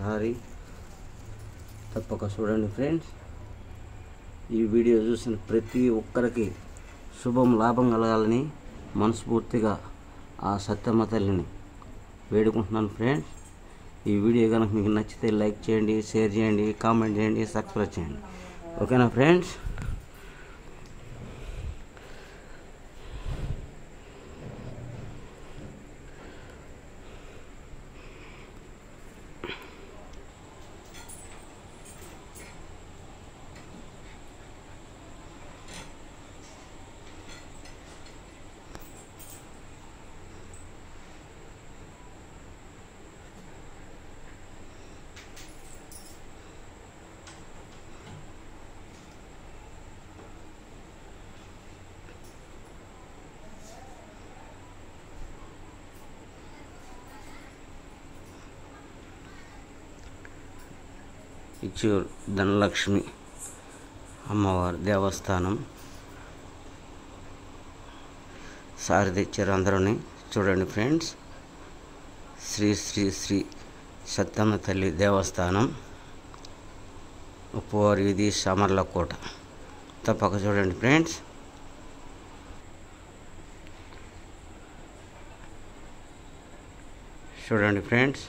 ఒకసారి తప్పక చూడండి ఫ్రెండ్స్. ఈ వీడియో చూసిన ప్రతి ఒక్కరికి శుభం లాభం కలగాలని మనస్ఫూర్తిగా ఆ సత్యమ్మ తల్లిని వేడుకుంటున్నాను ఫ్రెండ్స్. ఈ వీడియో కనుక మీకు నచ్చితే లైక్ చేయండి, షేర్ చేయండి, కామెంట్ చేయండి, సబ్స్క్రైబ్ చేయండి. ఓకేనా ఫ్రెండ్స్? ఇచ్చూరు ధనలక్ష్మి అమ్మవారి దేవస్థానం సారి తెచ్చారు అందరూని. చూడండి ఫ్రెండ్స్, శ్రీ శ్రీ శ్రీ సత్యమ్మ తల్లి దేవస్థానం, ఉప్పువారి వీధి, సమర్లకోట. తప్పక చూడండి ఫ్రెండ్స్. చూడండి ఫ్రెండ్స్.